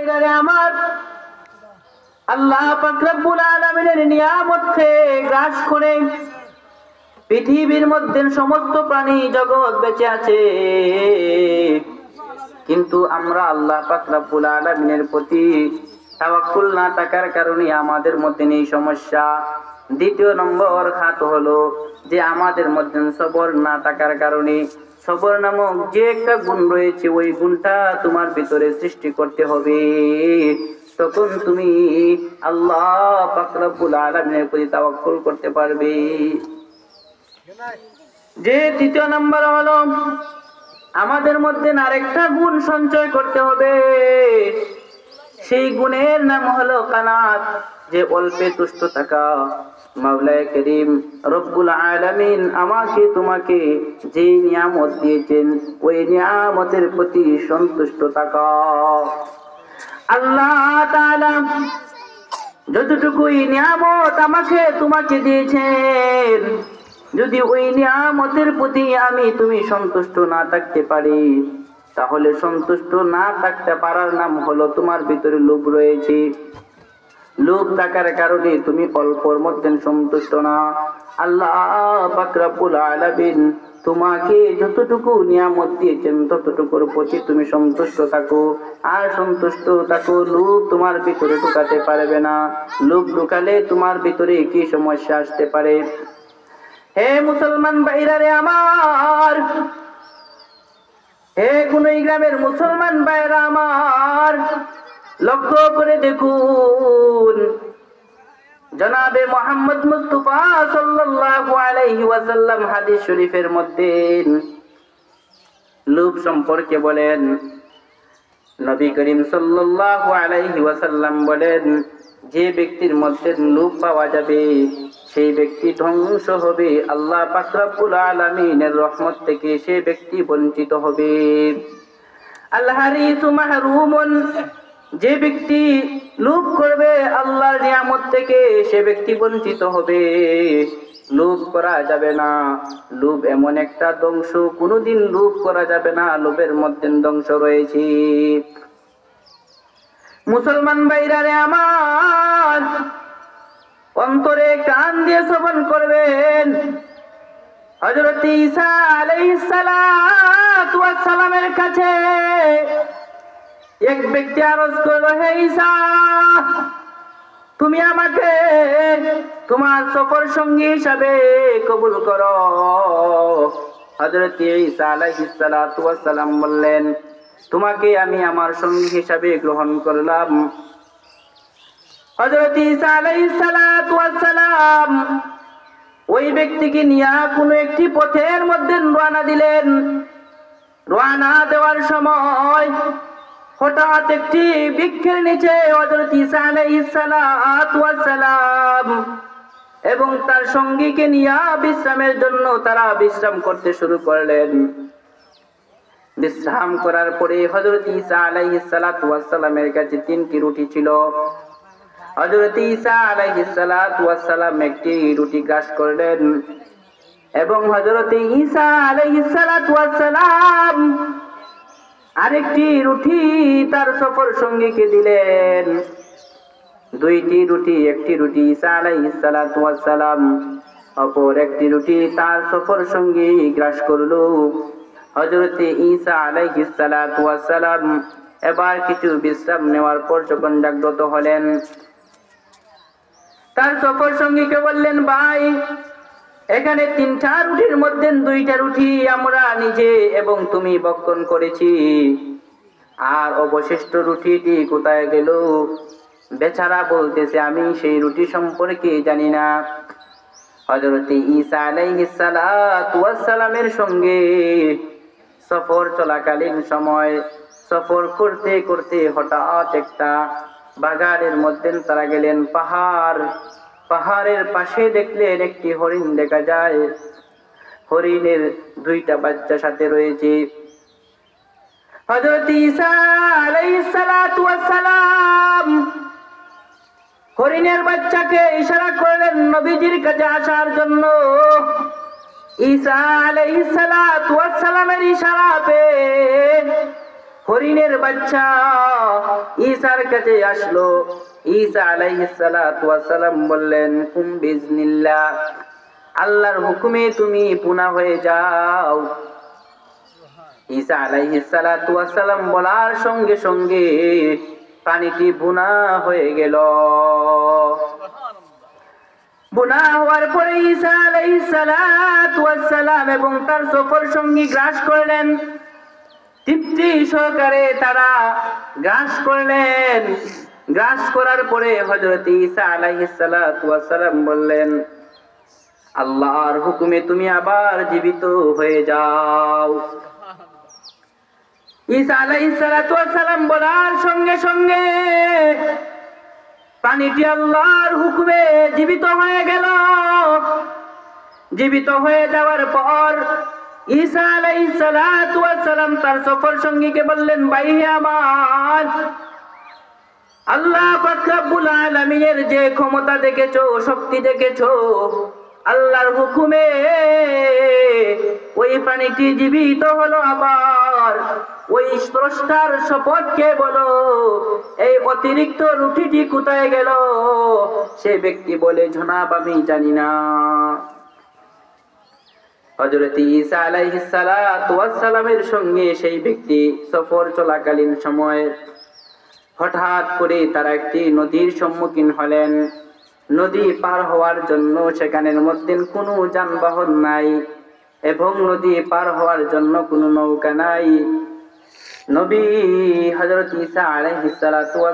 ভাইরারে আমার, আল্লাহ পাক রব্বুল আলামিনের নিয়ামতকে গ্রাস করে পৃথিবীর মধ্যে সমস্ত প্রাণী জগৎ বেঁচে আছে, কিন্তু আমরা আল্লাহ পাক রব্বুল আলামিনের প্রতি তাওয়াক্কুল না থাকার কারণে আমাদের মধ্যে এই সমস্যা। দ্বিতীয় নম্বর খাত হলো যে আমাদের মধ্যে সবর না থাকার কারণে, সবর নামক যে একটা গুণ রয়েছে ওই গুণটা তোমার ভিতরে সৃষ্টি করতে হবে, তখন তুমি আল্লাহ পাক রব্বুল আলামিনের প্রতি তাওয়াক্কুল করতে পারবে। যে তৃতীয় নম্বর হলো আমাদের মধ্যে আরেকটা গুণ সঞ্চয় করতে হবে, সেই গুণের নাম হলো কানাত, যে অল্পে তুষ্ট থাকা। মাওলায়ে করিম রব্বুল আলামিন আমাকে তোমাকে যে নিয়ামত দিয়েছেন ওই নিয়ামতের প্রতি সন্তুষ্ট থাকা। আল্লাহ তাআলা যতটুকুই নিয়ামত আমাকে তোমাকে দিয়েছেন, যদি ওই নিয়ামতের প্রতি আমি তুমি সন্তুষ্ট না থাকতে পারি, তাহলে সন্তুষ্ট না থাকতে পারার নাম হলো তোমার ভিতরে লোভ রয়েছে। লোভ থাকার কারণে তুমি অল্পর মধ্যে সন্তুষ্ট না। আল্লাহ পাক রব্বুল আলামিন তোমাকে যতটুকু নিয়ামত দিয়েছেন ততটুকুর প্রতি তুমি সন্তুষ্ট থাকো, আর সন্তুষ্ট থাকো। লোভ তোমার ভিতরে ঢুকাতে পারবে না। লোভ ঢুকালে তোমার ভিতরে কি সমস্যা আসতে পারে। হে মুসলমান ভাইরা রে আমার, হে গুনই গ্রামের মুসলমান ভাইরা আমার, লক্ষ্য করে দেখুন, জনাবে মুহাম্মদ মুস্তাফা সাল্লাল্লাহু আলাইহি ওয়াসাল্লাম হাদিস শরীফের মধ্যে লোভ সম্পর্কে বলেন। নবী করিম সাল্লাল্লাহু আলাইহি ওয়াসাল্লাম বলেন, যে ব্যক্তির মধ্যে লোভ পাওয়া যাবে সেই ব্যক্তি ধ্বংস হবে, আল্লাহ পাক রব্বুল আলামিনের রহমত থেকে সেই ব্যক্তি বঞ্চিত হবে। আল হারিসু মাহরুমুন, যে ব্যক্তি লোভ করবে আল্লাহর নিয়ামত থেকে সে ব্যক্তি বঞ্চিত হবে। লোভ করা যাবে না। লোভ এমন একটা ধ্বংস, কোনোদিন লোভ করা যাবে না, লোভের মধ্যে ধ্বংস রয়েছে। মুসলমান ভাইরা রে আমার, অন্তরে কান দিয়ে শ্রবণ করবেন। হযরত ঈসা আলাইহিস সালাতু ওয়াস সালামের কাছে এক ব্যক্তি আরজ করলো, হে ঈসা, তুমি আমাকে তোমার সফর সঙ্গী হিসাবে কবুল করো। হযরত ঈসা আলাইহিস সালাতু ওয়াস সালাম বললেন, তোমাকে আমি আমার সঙ্গী হিসাবে গ্রহণ করলাম। হযরত ঈসা আলাইহিস সালাতু ওয়াস সালাম ওই ব্যক্তিকে নিয়ে কোনো একটি পথের মধ্যে রওনা দিলেন। রওনা দেওয়ার সময় হঠাৎ একটি বৃক্ষের নিচে হযরত ঈসা আলাইহিস সালাতু ওয়াস সালাম এবং তার সঙ্গীকে নিয়ে বিশ্রামের জন্য তারা বিশ্রাম করতে শুরু করলেন। বিশ্রাম করার পরে হযরত ঈসা আলাইহিস সালাতু ওয়াস সালামের কাছে 3টি রুটি ছিল। হযরত ঈসা আলাইহিস সালাতু ওয়াস সালাম একটি রুটি গ্রাস করলেন এবং হযরত ঈসা আলাইহিস সালাতু ওয়াস সালাম আরেকটি রুটি তার সফর সঙ্গীকে দিলেন। 2টি রুটি, একটি রুটি ঈসা আলাইহিস সালাতু ওয়াস সালাম, অপর একটি রুটি তার সফর সঙ্গী গ্রাস করলো। হযরত ঈসা আলাইহিস সালাতু ওয়াস সালাম এবার কিছু বিশ্রাম নেওয়ার পর যখন জাগ্রত হলেন, তার সফর সঙ্গীকে বললেন, ভাই, এখানে 3টা রুটির মধ্যে 2টা রুটি আমরা নিজে এবং তুমি ভক্ষণ করেছি, আর অবশিষ্ট রুটিটি কোথায় গেল? বেচারা বলতেছে, আমি সেই রুটি সম্পর্কে জানি না। হযরত ঈসা আলাইহিস সালাতু ওয়াস সালামের সঙ্গে সফর চলাকালীন সময় সফর করতে করতে হঠাৎ একটা বাগানের মধ্যে তারা গেলেন। পাহাড়ের পাশে দেখলেন একটি হরিণ দেখা যায়। হরিণের 2টা বাচ্চা সাথে রয়েছে। হযরত ঈসা আলাইহিস সালাতু ওয়াস সালাম হরিণের বাচ্চাকে ইশারা করলেন নবীজির কাছে আসার জন্য। ঈসা আলাইহিস সালাতু ওয়াস সালামের ইশারা পেয়ে হরিণের বাচ্চা ঈসার কাছে আসলো। ঈসা আলাইহিস সালাতু ওয়াস সালাম বললেন, কুম বিজনিল্লাহ, আল্লাহর হুকুমে তুমি পুনা হয়ে যাও। ঈসা আলাইহিস সালাতু ওয়াস সালাম বলার সঙ্গে সঙ্গে পানিটি বুনা হয়ে গেল। বুনা হওয়ার পরে ঈসা আলাইহিস সালাতু ওয়াস সালাম এবং তার সফর সঙ্গী গ্রাস করলেন। তৃপ্তি সহকারে তারা গ্রাস করলেন। গ্রাস করার পরে হযরত ঈসা আলাইহিস সালাতু ওয়াস সালাম বললেন, আল্লাহর হুকুমে তুমি আবার জীবিত হয়ে যাও। ঈসা আলাইহিস সালাতু ওয়াস সালাম বলার সঙ্গে সঙ্গে পানিটি আল্লাহর হুকুমে জীবিত হয়ে গেল। জীবিত হয়ে যাওয়ার পর ঈসা আলাইহিস সালাতু ওয়াস সালাম তার সফর সঙ্গীকে বললেন, ভাই আমার, আল্লাহ পাক রব্বুল আলামিনের যে ক্ষমতা দেখেছো, শক্তি দেখেছো, আল্লাহর হুকুমে ওই প্রাণীটি জীবিত হলো আবার। ওই স্রষ্টার শপথকে বলো, এই অতিরিক্ত রুটিটি কোথায় গেল? সে ব্যক্তি বলে, জনাব আমি জানি না। হযরত ঈসা আলাইহিস সালাতু ওয়াস সালামের সঙ্গে সেই ব্যক্তি সফর চলাকালীন সময় হঠাৎ করে তারা একটি নদীর সম্মুখীন হলেন। নদী পার হওয়ার জন্য সেখানের মধ্যে কোনো যানবাহন নাই এবং নদী পার হওয়ার জন্য কোনো নৌকা নাই। নবী হযরত ঈসা আলাইহিস সালাতু ওয়াস